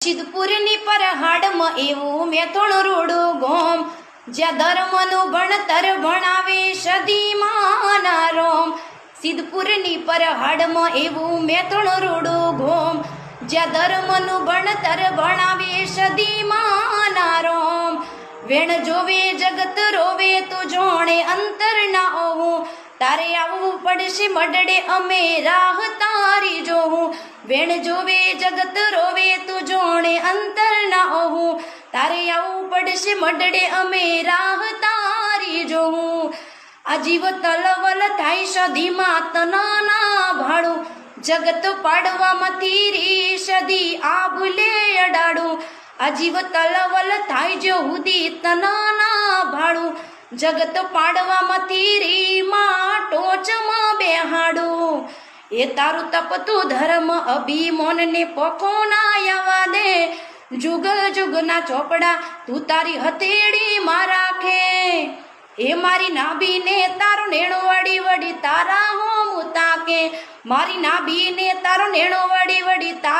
સિદ્ધપુરની પર હાડમાં એવું મેથોણ રોડું ગોમ, જ્યાં ધર્મનું ભણતર ભણાવે સદીમાના રોમ. સિદ્ધપુરની પર હાડમાં એવું મેથોણ રોડું ગોમ, જ્યાં ધર્મનું ભણતર ભણાવે સદીમાના રોમ. વેણ જોવે જગત રોવે તું જોણે અંતર ના ઓવું, તારે આવવું પડશે મડડે અમે રાહ તારી જોવું. વેણ જોવે જગત રોવે તું જોણે અંતર ના ઓવું, તારે આવવું પડશે મડડે અમે રાહ તારી જોવું. આ જીવ તલવલ થાય સદીમાં તના ભાડું, જગત પાડવામાંથી રી સદી આ ભૂલે અડાડું. આ જીવ તલવલ થાય જો હુદી તના ભાડું, જગત પાડવામાંથી રી માં ટોચમાં બેહાડું. એ તારું તપતું ધર્મ અભિમોનને પોખો ના આવવા દે, જુગ જુગના ચોપડા તું તારી હથેળી માં રાખે. એ મારી નાભીને તારો નેણો વળી વળી તારા હોમ તાકે, મારી નાભીને તારો નેણો વળી વળી તારા